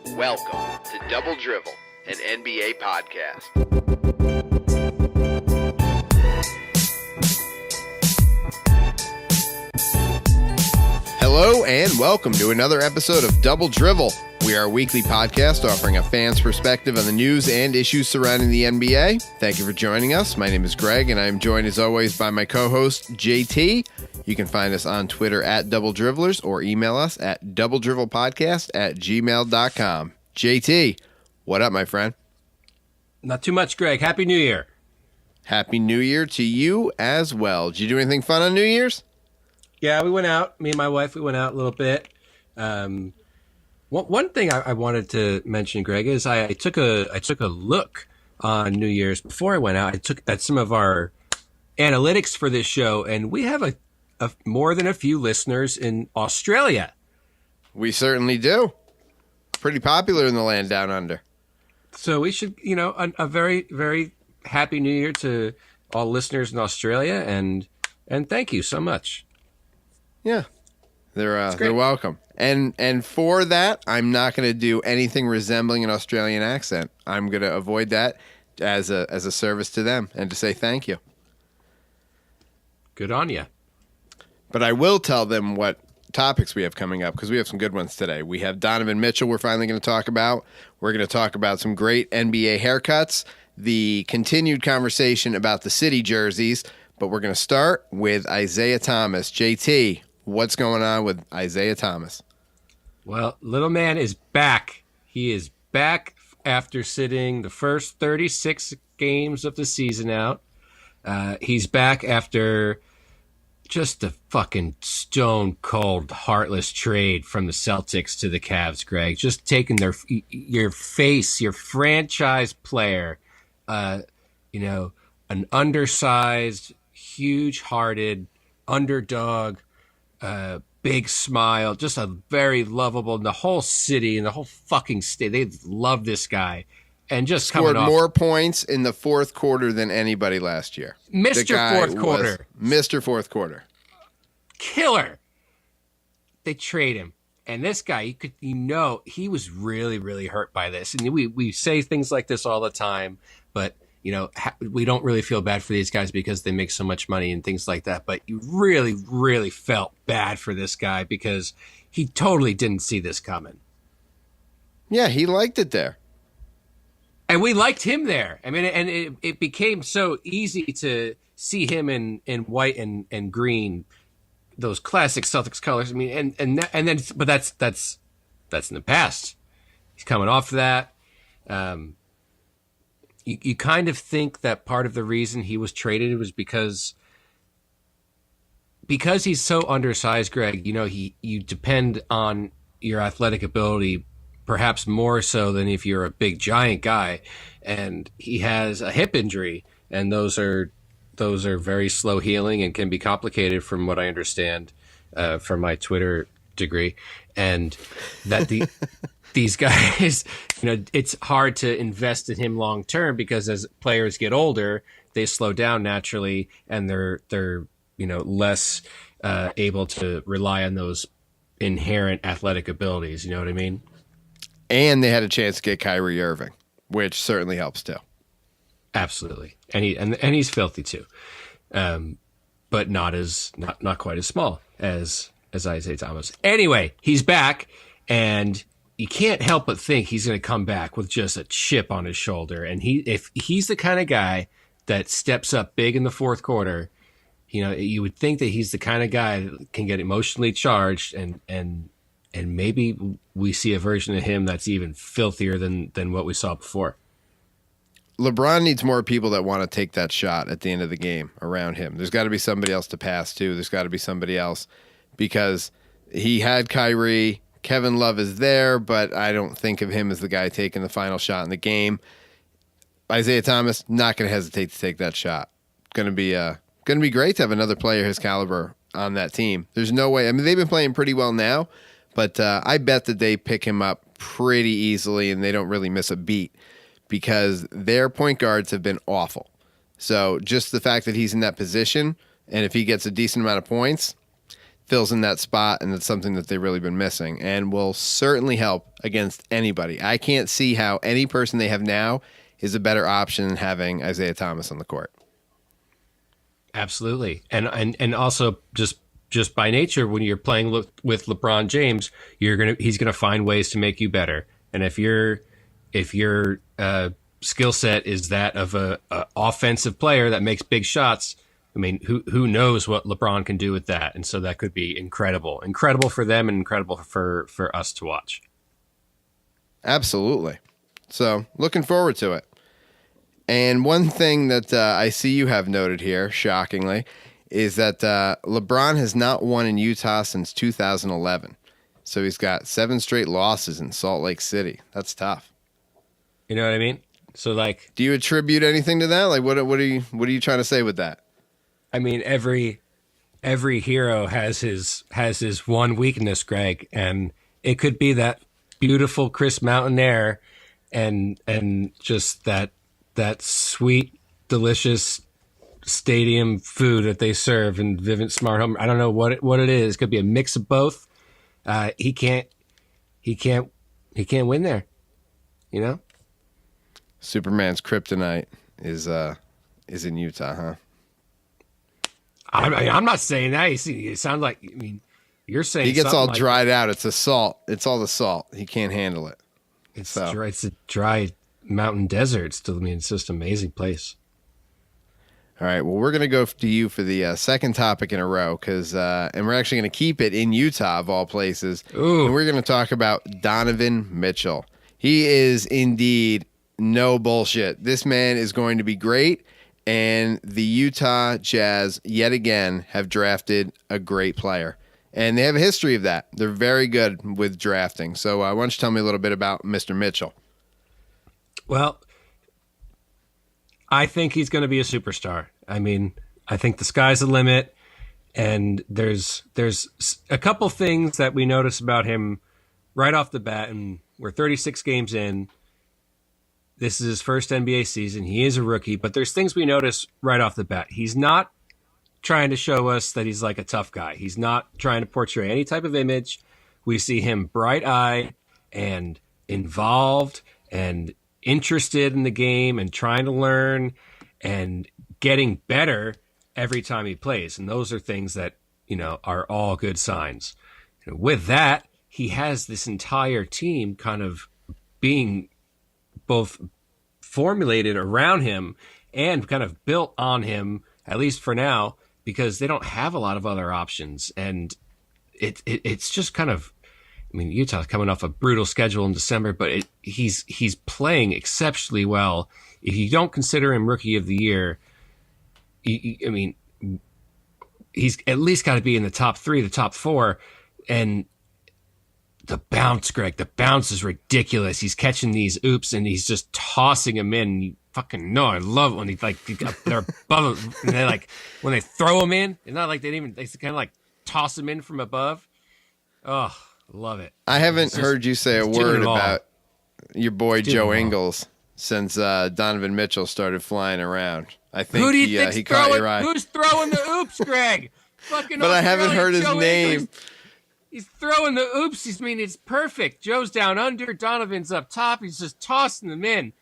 Welcome to Double Drivel, an NBA podcast. Hello and welcome to another episode of Double Drivel. We are a weekly podcast offering a fan's perspective on the news and issues surrounding the NBA. Thank you for joining us. My name is Greg, and I am joined as always by my co-host, JT. You can find us on Twitter at Double Dribblers or email us at doubledrivelpodcast@gmail.com. JT, what up, my friend? Not too much, Greg. Happy New Year. Happy New Year to you as well. Did you do anything fun on New Year's? Yeah, we went out. Me and my wife, we went out a little bit. One thing I wanted to mention, Greg, is I took a look on New Year's before I went out. I took at some of our analytics for this show, and we have a more than a few listeners in Australia. We certainly do. Pretty popular in the land down under. So we should, a very, very happy New Year to all listeners in Australia, and thank you so much. Yeah, they're welcome. And for that, I'm not going to do anything resembling an Australian accent. I'm going to avoid that as a service to them and to say thank you. Good on you. But I will tell them what topics we have coming up because we have some good ones today. We have Donovan Mitchell we're finally going to talk about. We're going to talk about some great NBA haircuts, the continued conversation about the city jerseys, but we're going to start with Isaiah Thomas. JT, what's going on with Isaiah Thomas? Well, little man is back. He is back after sitting the first 36 games of the season out. He's back after just a fucking stone cold, heartless trade from the Celtics to the Cavs, Greg. Just taking your franchise player, an undersized, huge-hearted underdog, big smile, just a very lovable. And the whole city and the whole fucking state, they love this guy. And just scored more points in the fourth quarter than anybody last year. Mr. Fourth Quarter. Mr. Fourth Quarter. Killer. They trade him. And this guy, he was really, really hurt by this. And we say things like this all the time, but, we don't really feel bad for these guys because they make so much money and things like that. But you really, really felt bad for this guy because he totally didn't see this coming. Yeah, he liked it there. And we liked him there. I mean, and it became so easy to see him in white and green, those classic Celtics colors. I mean, but that's in the past. He's coming off of that. You kind of think that part of the reason he was traded was because he's so undersized, Greg. You depend on your athletic ability perhaps more so than if you're a big giant guy, and he has a hip injury, and those are very slow healing and can be complicated from what I understand from my Twitter degree, and that these guys, it's hard to invest in him long term because as players get older, they slow down naturally, and they're less able to rely on those inherent athletic abilities. You know what I mean? And they had a chance to get Kyrie Irving, which certainly helps too. Absolutely, and he's filthy too, but not quite as small as Isaiah Thomas. Anyway, he's back, and you can't help but think he's going to come back with just a chip on his shoulder. And if he's the kind of guy that steps up big in the fourth quarter, you would think that he's the kind of guy that can get emotionally charged and maybe we see a version of him that's even filthier than what we saw before. LeBron needs more people that want to take that shot at the end of the game around him. There's got to be somebody else to pass to. There's got to be somebody else because he had Kyrie. Kevin Love is there, but I don't think of him as the guy taking the final shot in the game. Isaiah Thomas, not going to hesitate to take that shot. Going to be great to have another player his caliber on that team. There's no way. I mean, they've been playing pretty well now, but I bet that they pick him up pretty easily and they don't really miss a beat because their point guards have been awful. So just the fact that he's in that position, and if he gets a decent amount of points, fills in that spot, and it's something that they've really been missing and will certainly help against anybody. I can't see how any person they have now is a better option than having Isaiah Thomas on the court. Absolutely. And also just by nature, when you're playing with LeBron James, he's gonna find ways to make you better. And if your skill set is that of a offensive player that makes big shots, I mean, who knows what LeBron can do with that? And so that could be incredible for them and incredible for us to watch. Absolutely. So looking forward to it. And one thing that I see you have noted here, shockingly, is that LeBron has not won in Utah since 2011. So he's got 7 straight losses in Salt Lake City. That's tough. You know what I mean? So, like, do you attribute anything to that? Like, what are you trying to say with that? I mean, every hero has his one weakness, Greg, and it could be that beautiful crisp mountain air, and just that sweet, delicious stadium food that they serve in Vivint Smart Home. I don't know what it is. It could be a mix of both. He can't win there. You know? Superman's kryptonite is in Utah, huh? I'm not saying that. It sounds like, I mean, you're saying he gets all like dried out. It's the salt. It's all the salt. He can't handle it. It's dry. It's a dry mountain desert. Still, I mean, it's just an amazing place. All right. Well, we're going to go to you for the second topic in a row and we're actually going to keep it in Utah of all places. Ooh. And we're going to talk about Donovan Mitchell. He is indeed no bullshit. This man is going to be great. And the Utah Jazz, yet again, have drafted a great player. And they have a history of that. They're very good with drafting. So why don't you tell me a little bit about Mr. Mitchell? Well, I think he's going to be a superstar. I mean, I think the sky's the limit. And there's a couple things that we notice about him right off the bat. And we're 36 games in. This is his first NBA season. He is a rookie, but there's things we notice right off the bat. He's not trying to show us that he's like a tough guy. He's not trying to portray any type of image. We see him bright-eyed and involved and interested in the game and trying to learn and getting better every time he plays. And those are things that, you know, are all good signs. And with that, he has this entire team kind of being both formulated around him and kind of built on him, at least for now, because they don't have a lot of other options. And it's just kind of, I mean, Utah's coming off a brutal schedule in December, but he's playing exceptionally well. If you don't consider him Rookie of the Year, I mean, he's at least got to be in the top 3, the top 4, and the bounce, Greg, the bounce is ridiculous. He's catching these oops and he's just tossing them in. You fucking know. I love it when they're above him, and they like when they throw them in. It's not like they kind of like toss them in from above. Oh, love it. I haven't heard you say a word about your boy Joe Ingles since Donovan Mitchell started flying around. I think who do you think's he caught your eye. Who's throwing the oops, Greg? Fucking but I haven't heard his name. He's throwing the oops. It's perfect. Joe's down under. Donovan's up top. He's just tossing them in.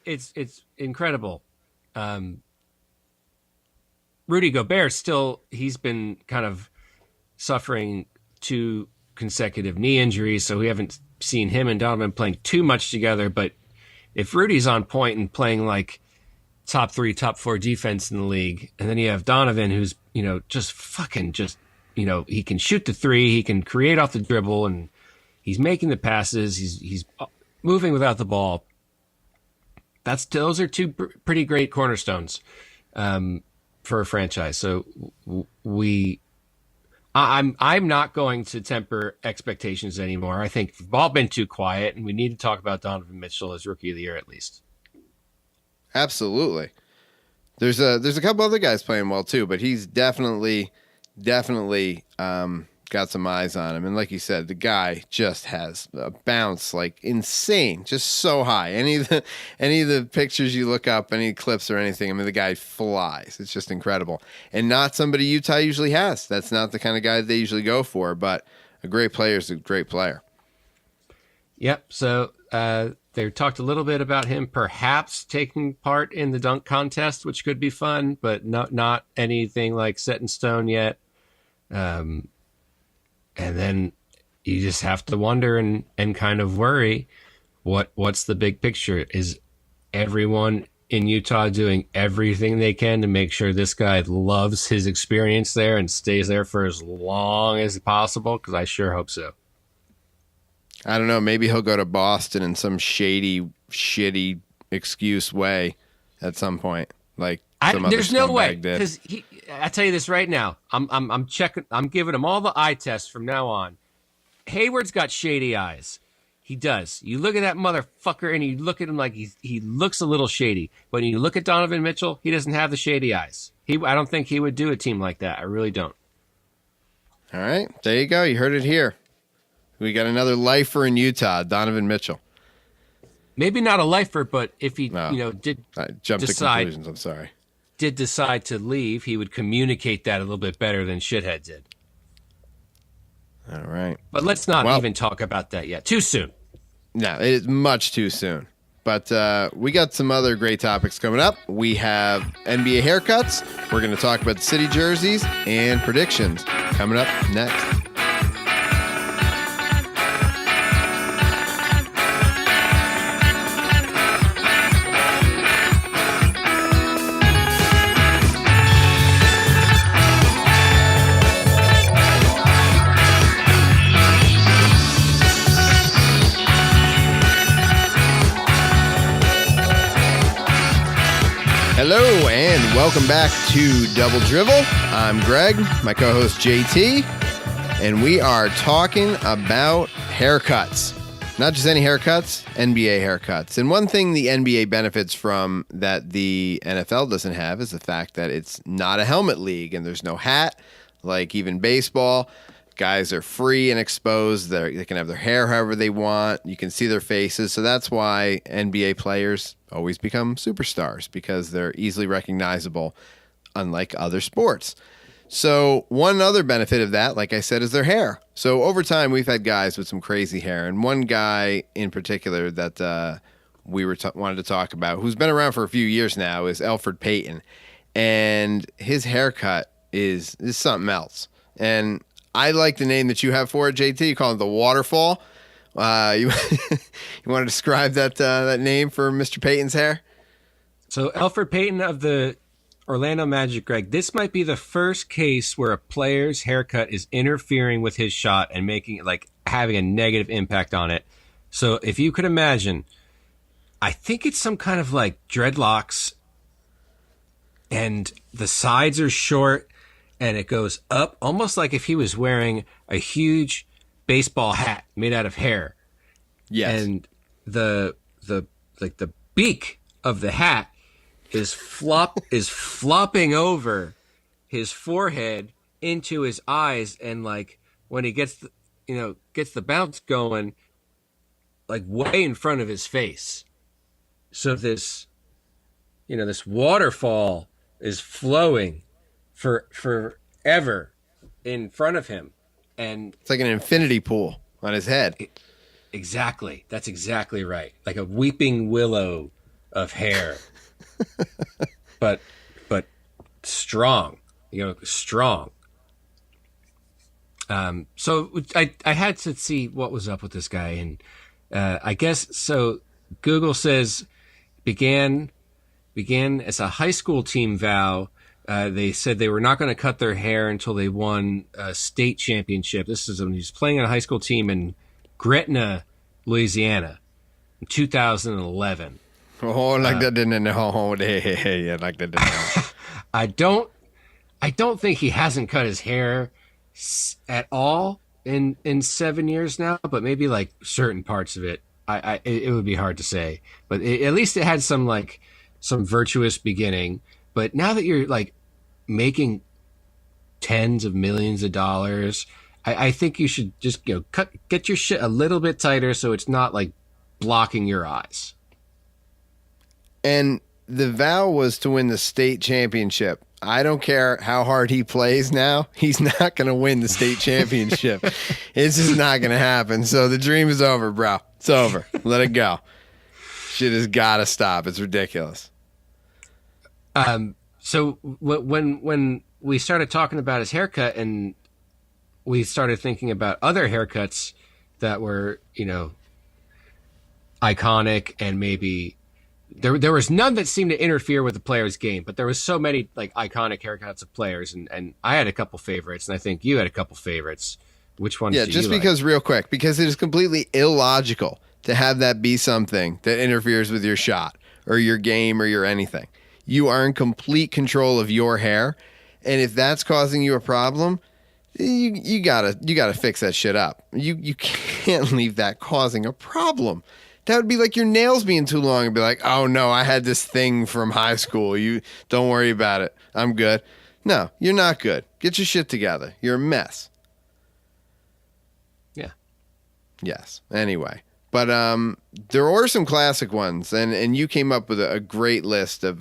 It's incredible. Rudy Gobert he's been kind of suffering 2 consecutive knee injuries, so we haven't seen him and Donovan playing too much together. But if Rudy's on point and playing like top 3, top 4 defense in the league, and then you have Donovan who's, you know, you know, he can shoot the 3, he can create off the dribble, and he's making the passes, he's moving without the ball. Those are 2 pretty great cornerstones for a franchise. So I'm not going to temper expectations anymore. I think we've all been too quiet, and we need to talk about Donovan Mitchell as Rookie of the Year at least. Absolutely. There's a couple other guys playing well too, but he's definitely got some eyes on him. And like you said, the guy just has a bounce like insane, just so high. Any of the pictures you look up, any clips or anything, I mean, the guy flies. It's just incredible. And not somebody Utah usually has. That's not the kind of guy they usually go for, but a great player is a great player. Yep. So they talked a little bit about him perhaps taking part in the dunk contest, which could be fun, but not anything like set in stone yet. And then you just have to wonder and kind of worry, what's the big picture? Is everyone in Utah doing everything they can to make sure this guy loves his experience there and stays there for as long as possible? Because I sure hope so. I don't know. Maybe he'll go to Boston in some shady, shitty excuse way at some point. Like there's no way, because I tell you this right now. I'm checking. I'm giving him all the eye tests from now on. Hayward's got shady eyes. He does. You look at that motherfucker and you look at him like he looks a little shady. But when you look at Donovan Mitchell, he doesn't have the shady eyes. I don't think he would do a team like that. I really don't. All right, there you go. You heard it here. We got another lifer in Utah, Donovan Mitchell. Maybe not a lifer, but if he did I jumped to conclusions. I'm sorry. Did decide to leave, he would communicate that a little bit better than Shithead did. All right. But let's not even talk about that yet. Too soon. No, it is much too soon. But we got some other great topics coming up. We have NBA haircuts. We're going to talk about the city jerseys and predictions coming up next. Hello and welcome back to Double Drivel. I'm Greg, my co-host JT, and we are talking about haircuts. Not just any haircuts, NBA haircuts. And one thing the NBA benefits from that the NFL doesn't have is the fact that it's not a helmet league and there's no hat, like even baseball. Guys are free and exposed. They can have their hair however they want. You can see their faces. So that's why NBA players always become superstars, because they're easily recognizable, unlike other sports. So one other benefit of that, like I said, is their hair. So over time, we've had guys with some crazy hair. And one guy in particular that we wanted to talk about, who's been around for a few years now, is Elfrid Payton. And his haircut is something else. And I like the name that you have for it, JT. You call it the waterfall. You want to describe that name for Mr. Payton's hair? So Elfrid Payton of the Orlando Magic, Greg, this might be the first case where a player's haircut is interfering with his shot and making it, like, having a negative impact on it. So if you could imagine, I think it's some kind of like dreadlocks and the sides are short and it goes up almost like if he was wearing a huge baseball hat made out of hair. Yes. And the beak of the hat is flopping over his forehead into his eyes, and like when he gets the bounce going, like way in front of his face. So this waterfall is flowing forever in front of him, and it's like an infinity pool on his head. Exactly. That's exactly right. Like a weeping willow of hair. but strong. Strong. So I had to see what was up with this guy, and I guess so. Google says began as a high school team vow. They said they were not going to cut their hair until they won a state championship. This is when he's playing on a high school team in Gretna, Louisiana, in 2011. Oh, like that didn't know. Yeah, like that didn't know. I don't think he hasn't cut his hair at all in 7 years now, but maybe like certain parts of it. It would be hard to say, but at least it had some virtuous beginning. But now that you're like making tens of millions of dollars, I think you should just get your shit a little bit tighter so it's not like blocking your eyes. And the vow was to win the state championship. I don't care how hard he plays now. He's not going to win the state championship. It's just not going to happen. So the dream is over, bro. It's over. Let it go. Shit has got to stop. It's ridiculous. So when we started talking about his haircut and we started thinking about other haircuts that were, iconic and maybe there was none that seemed to interfere with the player's game, but there was so many like iconic haircuts of players, and I had a couple favorites, and I think you had a couple favorites. Which ones? Yeah, do just you because like? real quick, because it is completely illogical to have that be something that interferes with your shot or your game or your anything. You are in complete control of your hair, and if that's causing you a problem, you gotta fix that shit up. You can't leave that causing a problem. That would be like your nails being too long and be like, oh no, I had this thing from high school. You don't worry about it. I'm good. No, you're not good. Get your shit together. You're a mess. Yeah. Yes. Anyway, but there were some classic ones, and you came up with a great list of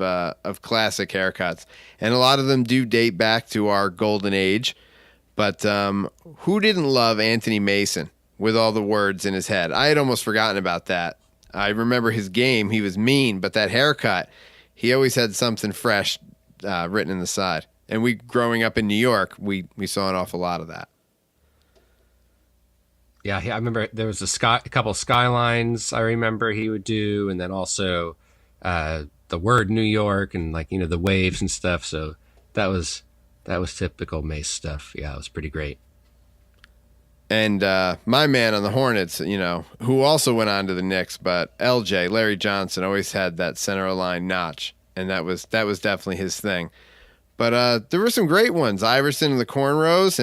classic haircuts, and a lot of them do date back to our golden age. But who didn't love Anthony Mason with all the words in his head? I had almost forgotten about that. I remember his game. He was mean, but that haircut, he always had something fresh written in the side. And we, growing up in New York, we saw an awful lot of that. Yeah, I remember there was a couple skylines I remember he would do, and then also the word New York and the waves and stuff. So that was typical Mace stuff. Yeah, it was pretty great. And my man on the Hornets, who also went on to the Knicks, but LJ, Larry Johnson, always had that center line notch, and that was definitely his thing. But there were some great ones. Iverson and the cornrows,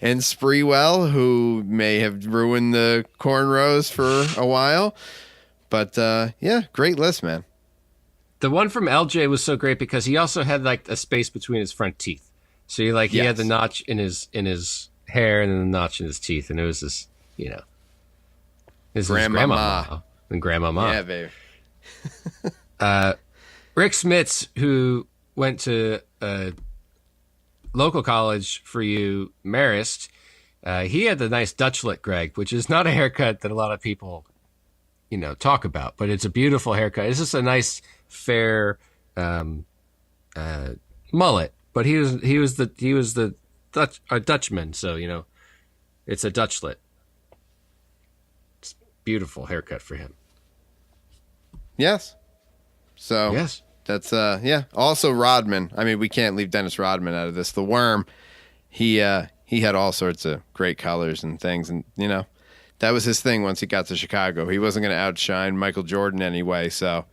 and Spreewell, who may have ruined the cornrows for a while. But yeah, great list, man. The one from LJ was so great because he also had like a space between his front teeth. So he had the notch in his hair and then the notch in his teeth, and it was this, his grandma and grandmama. Yeah, baby. Rick Smits, who went to a local college for you, Marist, he had the nice Dutchlet, Greg, which is not a haircut that a lot of people, talk about, but it's a beautiful haircut. It's just a nice, fair mullet. But he was the Dutchman, so it's a Dutchlet. It's a beautiful haircut for him. Yes. So yes, that's Also Rodman. I mean, we can't leave Dennis Rodman out of this. The Worm, he had all sorts of great colors and things, and that was his thing once he got to Chicago. He wasn't going to outshine Michael Jordan anyway, so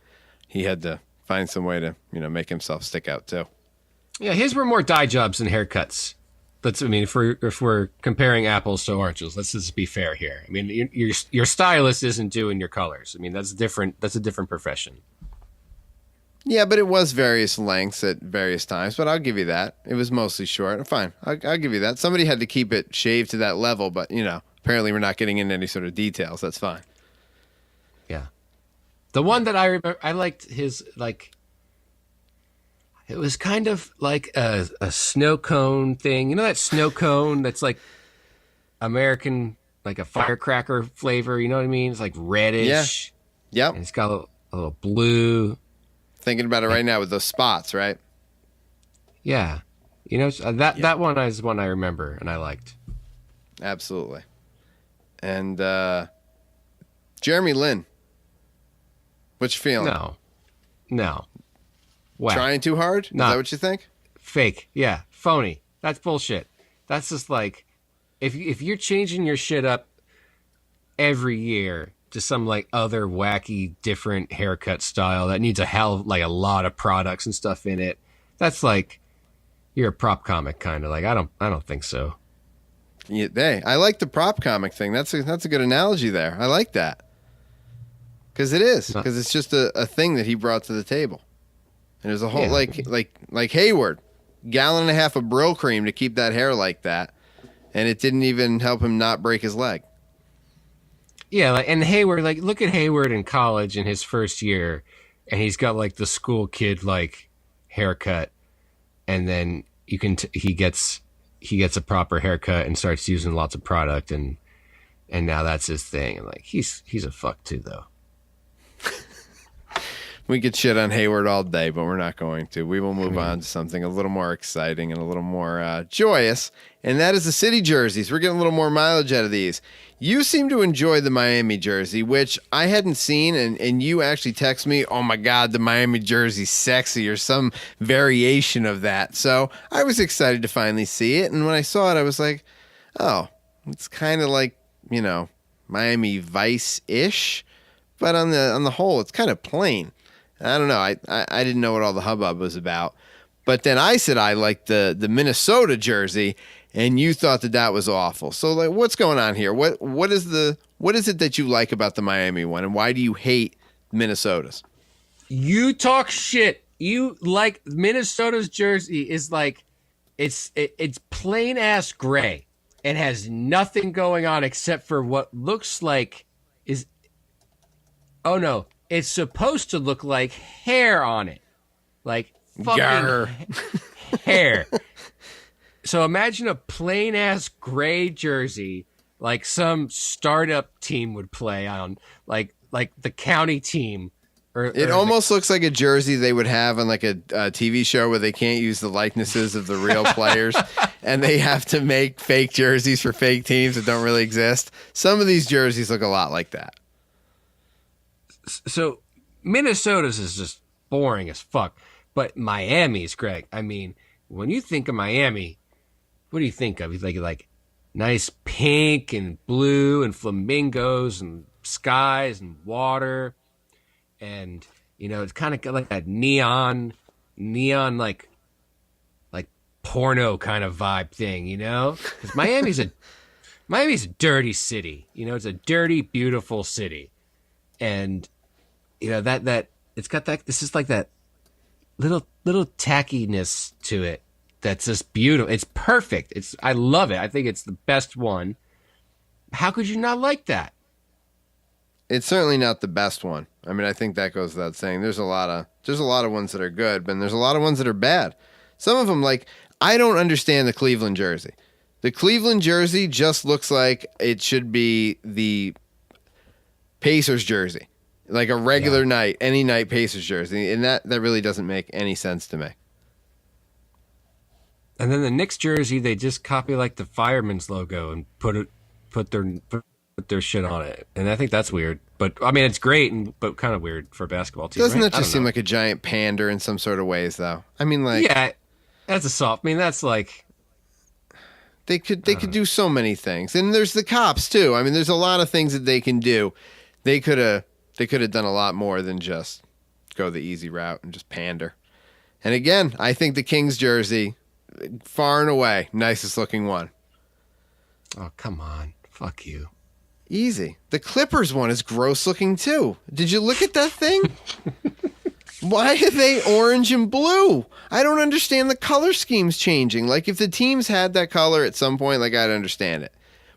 he had to find some way to make himself stick out too. Yeah, his were more dye jobs than haircuts. If we're comparing apples to oranges, let's just be fair here. I mean, your stylist isn't doing your colors. I mean, that's different. That's a different profession. Yeah, but it was various lengths at various times. But I'll give you that. It was mostly short. Fine, I'll give you that. Somebody had to keep it shaved to that level, but apparently we're not getting into any sort of details. That's fine. Yeah, the one that I remember, I liked his It was kind of like a snow cone thing. You know that snow cone that's like American, like a firecracker flavor? You know what I mean? It's like reddish. Yeah. Yep. And it's got a little blue. Thinking about it right now with those spots, right? Yeah. That one is one I remember and I liked. Absolutely. And Jeremy Lin. What you feeling? No. Wow. Trying too hard? Is that what you think? Fake. Yeah. Phony. That's bullshit. That's just like, if you're changing your shit up every year to some like other wacky different haircut style that needs a lot of products and stuff in it, that's like, you're a prop comic kind of. Like, I don't think so. Yeah, I like the prop comic thing. That's a good analogy there. I like that. Because it is. Because it's just a thing that he brought to the table. And there's a whole like Hayward, 1.5 gallons of Brill cream to keep that hair like that. and it didn't even help him not break his leg. Yeah, like, and Hayward, like, look at Hayward in college in his first year, and he's got like the school kid like haircut, and then he gets a proper haircut and starts using lots of product, and now that's his thing. And like he's a fuck too though. We could shit on Hayward all day, but we're not going to. We will move on to something a little more exciting and a little more joyous, and that is the city jerseys. We're getting a little more mileage out of these. You seem to enjoy the Miami jersey, which I hadn't seen, and you actually text me, oh my God, the Miami jersey's sexy, or some variation of that. So I was excited to finally see it, and when I saw it, I was like, oh, it's kind of like, Miami Vice-ish, but on the whole, it's kind of plain. I don't know. I didn't know what all the hubbub was about. But then I said I liked the Minnesota jersey, and you thought that was awful. So like, what's going on here? What is it that you like about the Miami one, and why do you hate Minnesota's? You talk shit. You like Minnesota's jersey is like it's plain ass gray. It has nothing going on except for what looks like is. Oh no. It's supposed to look like hair on it. Like fucking hair. So imagine a plain ass gray jersey like some startup team would play on, like the county team. It almost looks like a jersey they would have on like a TV show where they can't use the likenesses of the real players and they have to make fake jerseys for fake teams that don't really exist. Some of these jerseys look a lot like that. So Minnesota's is just boring as fuck. But Miami's, Greg, I mean, when you think of Miami, what do you think of? You think of like nice pink and blue and flamingos and skies and water. And, it's kind of got like that neon like porno kind of vibe thing, Because Miami's a dirty city. It's a dirty, beautiful city. And that it's got that, this is like that little tackiness to it that's just beautiful. It's perfect. I love it. I think it's the best one. How could you not like that? It's certainly not the best one. I mean, I think that goes without saying. There's a lot of ones that are good, but there's a lot of ones that are bad. Some of them, like, I don't understand the Cleveland jersey. The Cleveland jersey just looks like it should be the Pacers jersey. Like a regular night, any night Pacers jersey. And that really doesn't make any sense to me. And then the Knicks jersey, they just copy like the Fireman's logo and put their shit on it. And I think that's weird. But I mean, it's great, but kind of weird for a basketball team. Doesn't right? that just seem like a giant pander in some sort of ways, though? I mean, like, yeah, that's a soft. I mean, that's like they could do so many things. And there's the cops too. I mean, there's a lot of things that they can do. They could have done a lot more than just go the easy route and just pander. And again, I think the Kings jersey, far and away, nicest looking one. Oh, come on. Fuck you. Easy. The Clippers one is gross looking too. Did you look at that thing? Why are they orange and blue? I don't understand the color schemes changing. Like, if the teams had that color at some point, like, I'd understand it.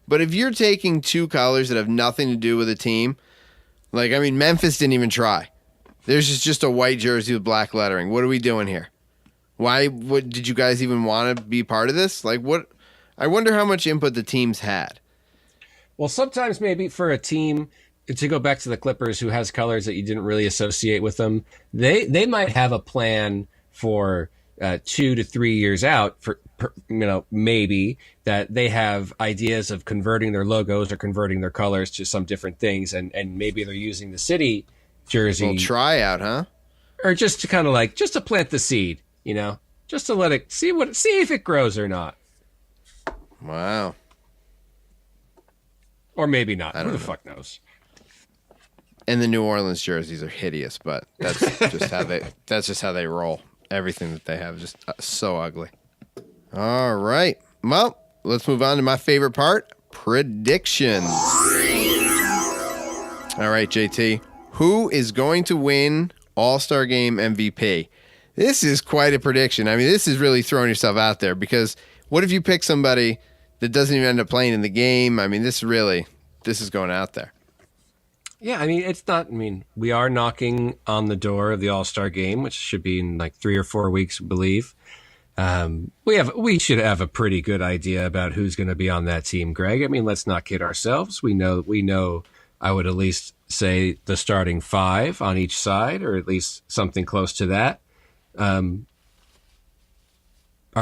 But if you're taking two colors that have nothing to do with a team, like, I mean, Memphis didn't even try. There's just a white jersey with black lettering. What are we doing here? What did you guys even want to be part of this? Like, what? I wonder how much input the teams had. Well, sometimes maybe for a team, to go back to the Clippers, who has colors that you didn't really associate with them, they might have a plan for 2 to 3 years out, for maybe that they have ideas of converting their logos or converting their colors to some different things, and maybe they're using the city jersey. A little tryout, huh? Or just to kind of like, just to plant the seed, just to let it see if it grows or not. Wow. Or maybe not. Who the know. fuck knows? And the New Orleans jerseys are hideous, but that's just how they roll. Everything that they have is just so ugly. All right. Well, let's move on to my favorite part, predictions. All right, JT. Who is going to win All-Star Game MVP? This is quite a prediction. I mean, this is really throwing yourself out there, because what if you pick somebody that doesn't even end up playing in the game. I mean, this is going out there. Yeah, I mean, it's not. I mean, we are knocking on the door of the All-Star game, which should be in like 3 or 4 weeks, I believe. We should have a pretty good idea about who's going to be on that team, Greg. I mean, let's not kid ourselves. We know. I would at least say the starting 5 on each side, or at least something close to that. Are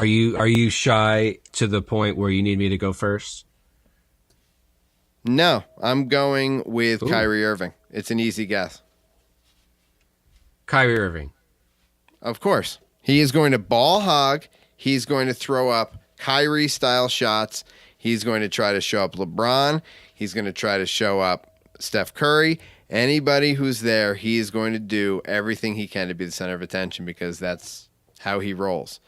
you shy to the point where you need me to go first? No, I'm going with Ooh. Kyrie Irving. It's an easy guess. Kyrie Irving. Of course. He is going to ball hog. He's going to throw up Kyrie-style shots. He's going to try to show up LeBron. He's going to try to show up Steph Curry. Anybody who's there, he is going to do everything he can to be the center of attention because that's how he rolls.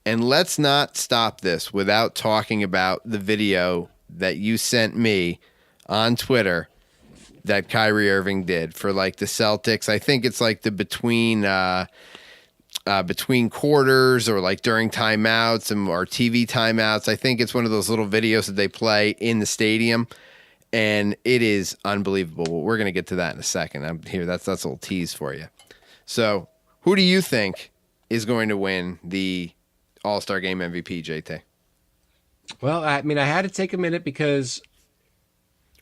And let's not stop this without talking about the video that you sent me on Twitter that Kyrie Irving did for like the Celtics. I think it's like the between quarters or like during timeouts or TV timeouts. I think it's one of those little videos that they play in the stadium, and it is unbelievable. But we're gonna get to that in a second. I'm here. That's a little tease for you. So, who do you think is going to win the All-Star Game MVP, JT? Well, I mean, I had to take a minute because.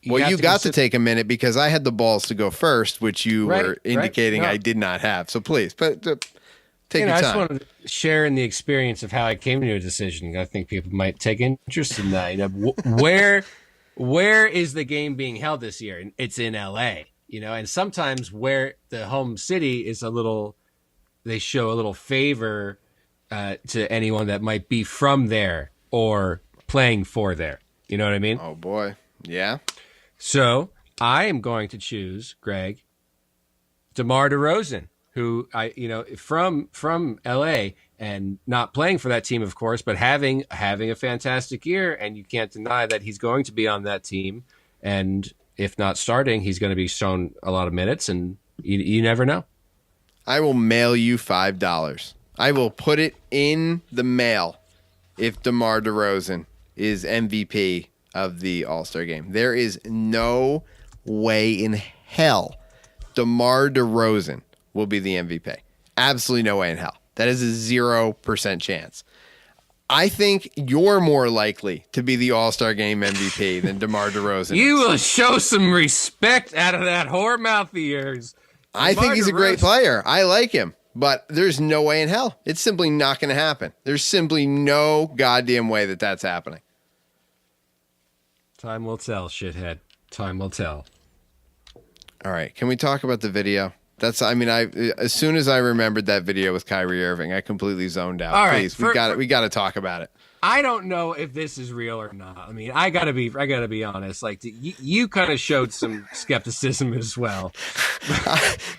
You got to take a minute because I had the balls to go first, which you were indicating I did not have. So please, take your time. I just wanted to share in the experience of how I came to a decision. I think people might take interest in that. You know, where is the game being held this year? And it's in LA. You know, and sometimes where the home city is they show a little favor to anyone that might be from there or playing for there. You know what I mean? Oh boy, yeah. So I am going to choose, Greg, DeMar DeRozan, who from LA and not playing for that team, of course, but having a fantastic year, and you can't deny that he's going to be on that team, and if not starting, he's going to be shown a lot of minutes, and you never know. I will mail you $5. I will put it in the mail if DeMar DeRozan is MVP of the All-Star game. There is no way in hell DeMar DeRozan will be the MVP. Absolutely no way in hell. That is a 0% chance. I think you're more likely to be the All-Star Game MVP than DeMar DeRozan. You will show some respect out of that whore mouth of yours. I think he's a great player. I like him. But there's no way in hell. It's simply not going to happen. There's simply no goddamn way that that's happening. Time will tell, shithead. Time will tell. All right. Can we talk about the video? As soon as I remembered that video with Kyrie Irving, I completely zoned out. All right, please, we got to talk about it. I don't know if this is real or not. I mean, I gotta be honest. Like, you kind of showed some skepticism as well.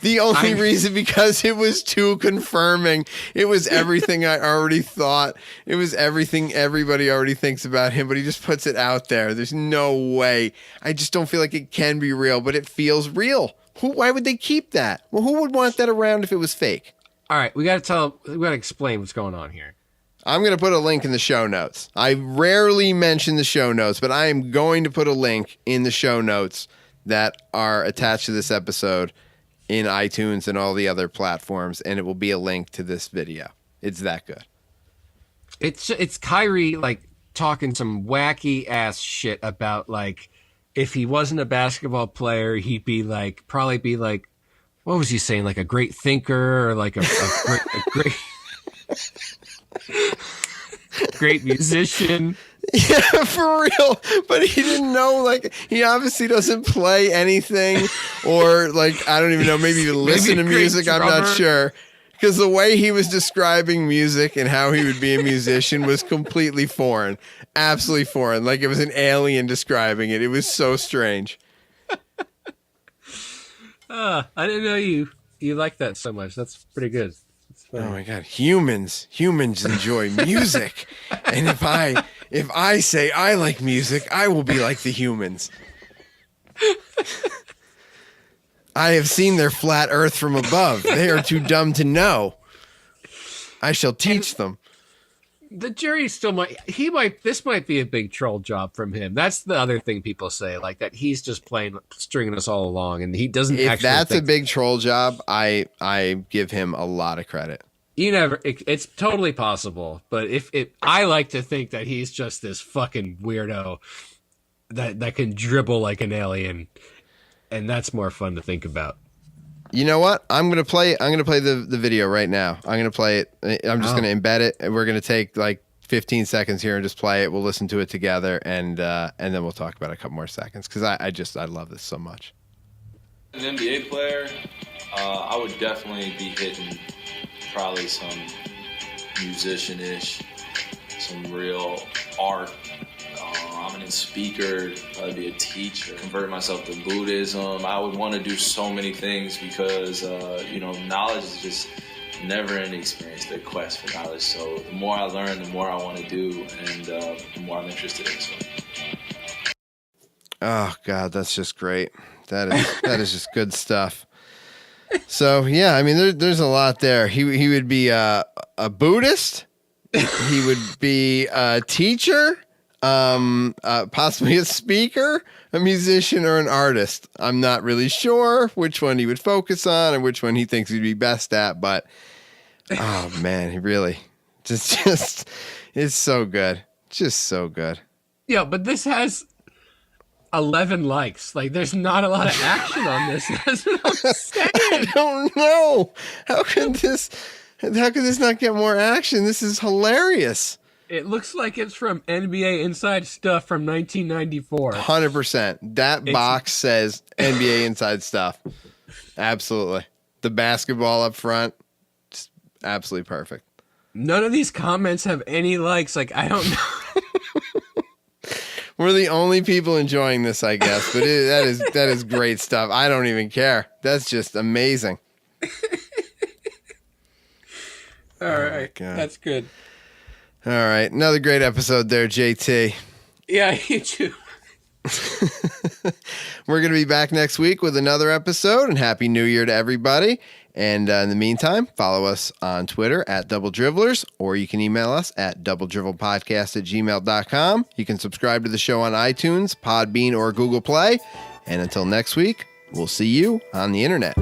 The only reason because it was too confirming. It was everything I already thought. It was everything everybody already thinks about him. But he just puts it out there. There's no way. I just don't feel like it can be real, but it feels real. Why would they keep that? Well, who would want that around if it was fake? All right, we got to explain what's going on here. I'm going to put a link in the show notes. I rarely mention the show notes, but I am going to put a link in the show notes that are attached to this episode in iTunes and all the other platforms, and it will be a link to this video. It's that good. It's Kyrie like talking some wacky ass shit about like if he wasn't a basketball player, he'd be like probably be like, what was he saying? Like a great thinker or like a great great musician. Yeah, for real. But he didn't know, like, he obviously doesn't play anything or, like, I don't even know, maybe even listen to music. I'm not sure. Because the way he was describing music and how he would be a musician was completely foreign. Absolutely foreign. Like it was an alien describing it. It was so strange. I didn't know you like that so much. That's pretty good. Oh my God. Humans enjoy music. And if I say I like music, I will be like the humans. I have seen their flat earth from above. They are too dumb to know. I shall teach them. The jury still this might be a big troll job from him. That's the other thing people say, like that he's just stringing us all along, and he doesn't If actually that's a big troll job, I give him a lot of credit. It's totally possible, but I like to think that he's just this fucking weirdo that can dribble like an alien, and that's more fun to think about. You know what? I'm gonna play the video right now. I'm gonna play it. I'm just gonna embed it, and we're gonna take like 15 seconds here and just play it. We'll listen to it together, and then we'll talk about it a couple more seconds because I love this so much. An NBA player, I would definitely be hitting probably some musician-ish, some real art. I'm a speaker, I'd be a teacher, convert myself to Buddhism. I would want to do so many things because, knowledge is just never-ending experience, the quest for knowledge. So the more I learn, the more I want to do, and the more I'm interested in. So. Oh, God, that's just great. That is just good stuff. So, yeah, I mean, there's a lot there. He would be a Buddhist. He would be a teacher. Possibly a speaker, a musician, or an artist. I'm not really sure which one he would focus on or which one he thinks he'd be best at, but oh man, he really just it's so good. Just so good. Yeah, but this has 11 likes. Like, there's not a lot of action on this. That's what I'm saying. I don't know. How could this not get more action? This is hilarious. It looks like it's from NBA Inside Stuff from 1994. 100%. That box says NBA Inside Stuff. Absolutely. The basketball up front, just absolutely perfect. None of these comments have any likes. Like, I don't know. We're the only people enjoying this, I guess. But that is great stuff. I don't even care. That's just amazing. All right. That's good. All right. Another great episode there, JT. Yeah, you too. We're going to be back next week with another episode, and Happy New Year to everybody. And in the meantime, follow us on Twitter at Double Dribblers, or you can email us at doubledrivelpodcast@gmail.com. You can subscribe to the show on iTunes, Podbean, or Google Play. And until next week, we'll see you on the internet.